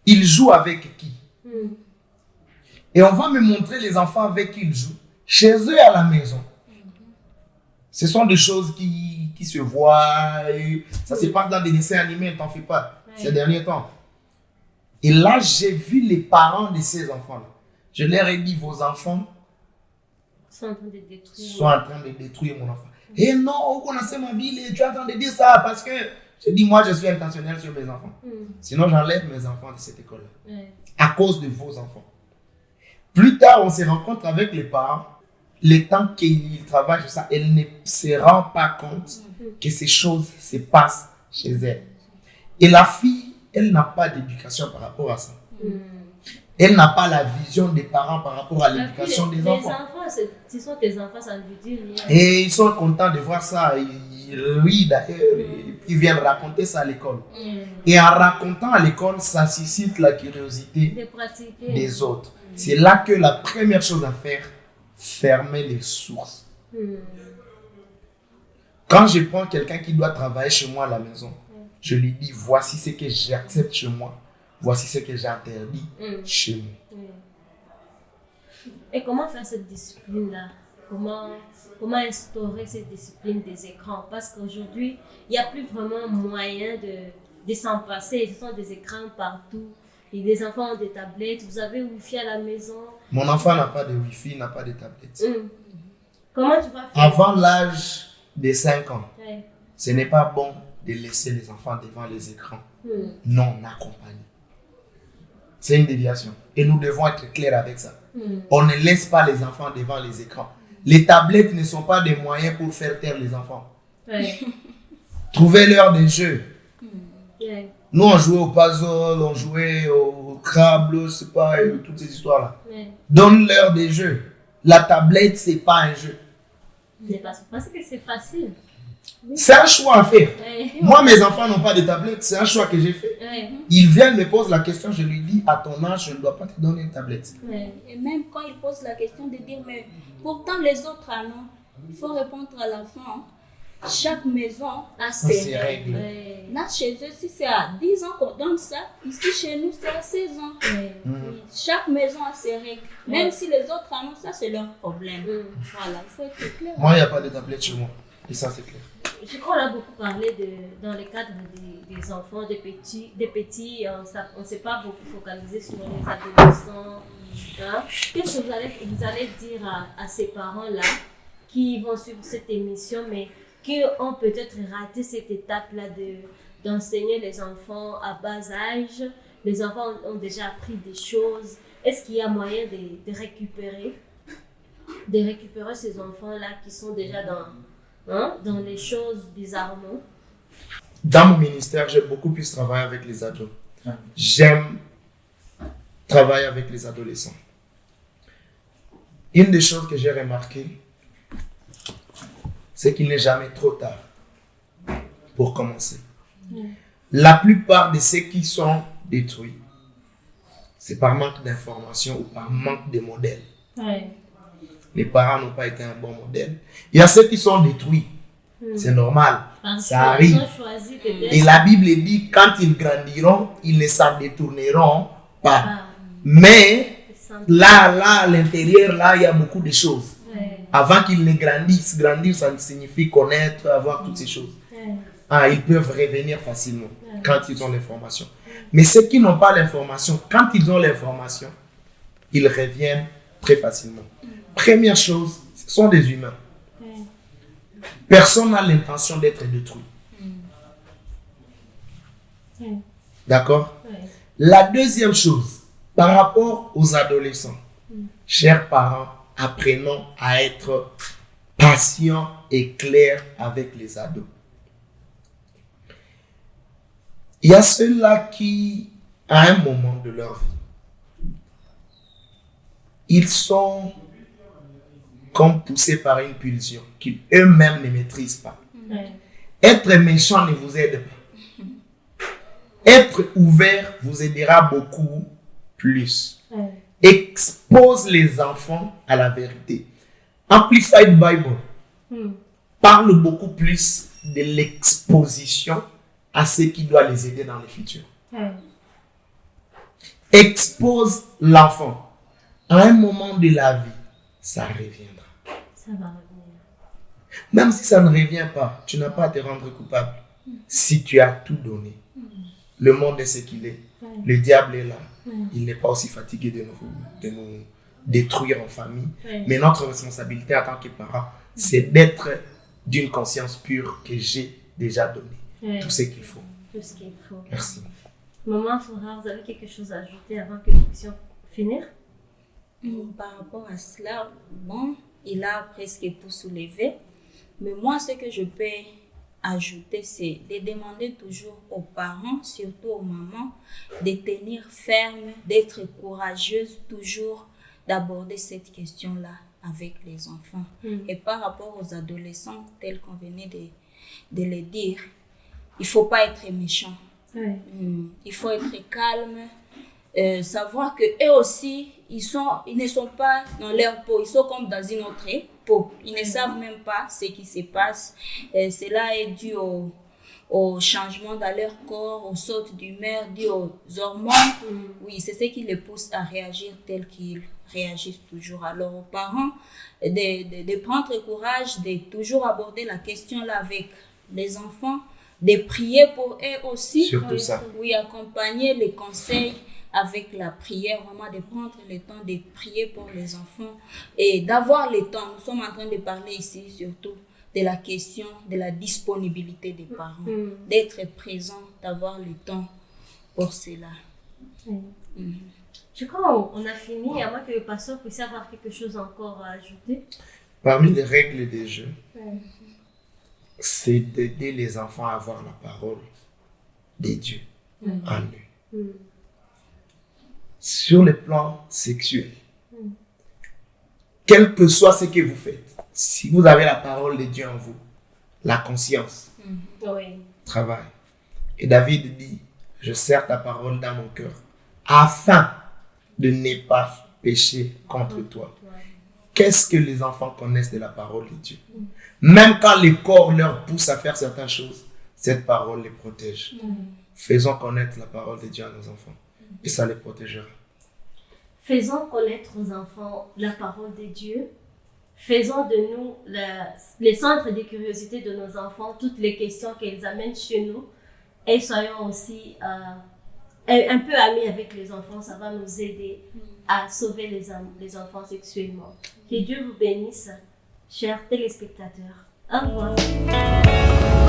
il joue avec qui? Et on va me montrer les enfants avec qui ils jouent, chez eux à la maison. Ce sont des choses qui se voient. Ça se passe dans des dessins animés, t'en fais pas, ces derniers temps. Et là, j'ai vu les parents de ces enfants-là. Je leur ai dit, vos enfants sont en train de détruire mon enfant. Et non, on connaissait ma ville et tu es en train de dire ça parce que je dis, moi, je suis intentionnel sur mes enfants. Sinon, j'enlève mes enfants de cette école-là. À cause de vos enfants. Plus tard, on se rencontre avec les parents. Le temps qu'ils travaillent sur ça, elle ne se rend pas compte que ces choses se passent chez elle. Et la fille, elle n'a pas d'éducation par rapport à ça. Elle n'a pas la vision des parents par rapport à l'éducation des enfants. Les enfants, ce sont tes enfants, ça ne veut dire rien. Et ils sont contents de voir ça. Ils rient d'ailleurs. Ils viennent raconter ça à l'école. Et en racontant à l'école, ça suscite la curiosité des autres. C'est là que la première chose à faire, fermer les sources. Quand je prends quelqu'un qui doit travailler chez moi à la maison, je lui dis, voici ce que j'accepte chez moi. Voici ce que j'interdis chez moi. Et comment faire cette discipline-là? Comment instaurer cette discipline des écrans? Parce qu'aujourd'hui, il n'y a plus vraiment moyen de s'en passer. Ce sont des écrans partout. Et les enfants ont des tablettes. Vous avez Wi-Fi à la maison. Mon enfant n'a pas de Wi-Fi, n'a pas de tablette. Comment tu vas faire? Avant l'âge de 5 ans, ce n'est pas bon de laisser les enfants devant les écrans non accompagnés. C'est une déviation. Et nous devons être clairs avec ça. On ne laisse pas les enfants devant les écrans. Les tablettes ne sont pas des moyens pour faire taire les enfants. Trouvez-leur des jeux. Nous, on jouait au puzzle, on jouait au crabe, je sais pas, toutes ces histoires-là. Donne-leur des jeux. La tablette, c'est pas un jeu. Parce que c'est facile. C'est un choix à faire. Moi, mes enfants n'ont pas de tablette, c'est un choix que j'ai fait. Ils viennent me poser la question, je lui dis, à ton âge, je ne dois pas te donner une tablette. Et même quand ils posent la question de dire, mais pourtant les autres, non, il faut répondre à l'enfant. Chaque maison a ses règles. Là, chez eux, si c'est à 10 ans qu'on donne ça, ici chez nous, c'est à 16 ans. Chaque maison a ses règles. Même si les autres en ont, ça, c'est leur problème. Voilà, il faut être clair. Moi, il n'y a pas de tablette chez moi. Et ça, c'est clair. Je crois qu'on a beaucoup parlé dans le cadre des enfants, des petits, on ne s'est pas beaucoup focalisé sur les adolescents. Qu'est-ce que vous allez dire à ces parents-là qui vont suivre cette émission, mais qui ont peut-être raté cette étape-là d'enseigner les enfants à bas âge. Les enfants ont déjà appris des choses. Est-ce qu'il y a moyen de récupérer ces enfants-là qui sont déjà dans les choses bizarrement? Dans mon ministère, j'ai beaucoup plus travaillé avec les ados. J'aime travailler avec les adolescents. Une des choses que j'ai remarquées, c'est qu'il n'est jamais trop tard pour commencer. La plupart de ceux qui sont détruits, c'est par manque d'information ou par manque de modèle. Les parents n'ont pas été un bon modèle. Il y a ceux qui sont détruits. C'est normal. Ça arrive. Et la Bible dit, quand ils grandiront, ils ne s'en détourneront pas. Mais là, à l'intérieur, là, il y a beaucoup de choses. Avant qu'ils ne grandissent, grandir, ça signifie connaître, avoir toutes ces choses. Ils peuvent revenir facilement quand ils ont l'information. Mais ceux qui n'ont pas l'information, quand ils ont l'information, ils reviennent très facilement. Première chose, ce sont des humains. Personne n'a l'intention d'être détruit. D'accord? La deuxième chose, par rapport aux adolescents, chers parents, apprenons à être patients et clairs avec les ados. Il y a ceux-là qui, à un moment de leur vie, ils sont comme poussés par une pulsion qu'ils eux-mêmes ne maîtrisent pas. Être méchant ne vous aide pas. Être ouvert vous aidera beaucoup plus. Expose les enfants à la vérité. Amplified Bible parle beaucoup plus de l'exposition à ce qui doit les aider dans le futur. Expose l'enfant. À un moment de la vie, ça reviendra. Ça va revenir. Même si ça ne revient pas, tu n'as pas à te rendre coupable. Si tu as tout donné, le monde est ce qu'il est. Le diable est là. Il n'est pas aussi fatigué de nous détruire en famille. Mais notre responsabilité en tant que parents, c'est d'être d'une conscience pure que j'ai déjà donné. Tout ce qu'il faut. Tout ce qu'il faut. Merci. Maman Flora, vous avez quelque chose à ajouter avant que nous puissions finir? Par rapport à cela, bon, il a presque tout soulevé. Mais moi, ce que je peux ajouter, c'est de demander toujours aux parents, surtout aux mamans, de tenir ferme, d'être courageuse toujours, d'aborder cette question-là avec les enfants. Et par rapport aux adolescents, tel qu'on venait de le dire, il ne faut pas être méchant. Il faut être calme, savoir qu'eux aussi, ils ne sont pas dans leur peau, ils sont comme dans une autre peau. Ils ne savent même pas ce qui se passe. Cela est dû au changement dans leur corps, aux sautes d'humeur, dû aux hormones. Oui, c'est ce qui les pousse à réagir tel qu'ils réagissent toujours. Alors aux parents, de prendre courage, de toujours aborder la question là avec les enfants, de prier pour eux aussi. Surtout ça. Oui, accompagner les conseils avec la prière, vraiment de prendre le temps de prier pour les enfants et d'avoir le temps. Nous sommes en train de parler ici surtout de la question de la disponibilité des parents, d'être présent, d'avoir le temps pour cela. Je crois qu'on a fini, à moins que le pasteur puisse avoir quelque chose encore à ajouter. Parmi les règles des jeux, c'est d'aider les enfants à avoir la parole de Dieu en eux. Sur le plan sexuel, quel que soit ce que vous faites, si vous avez la parole de Dieu en vous, la conscience travaille. Et David dit, je serre ta parole dans mon cœur, afin de ne pas pécher contre toi. Qu'est-ce que les enfants connaissent de la parole de Dieu? Même quand le corps leur pousse à faire certaines choses, cette parole les protège. Faisons connaître la parole de Dieu à nos enfants. Et ça les protégera. Faisons connaître aux enfants la parole de Dieu. Faisons de nous les centres de curiosité de nos enfants, toutes les questions qu'ils amènent chez nous. Et soyons aussi un peu amis avec les enfants. Ça va nous aider à sauver les enfants sexuellement. Que Dieu vous bénisse, chers téléspectateurs. Au revoir.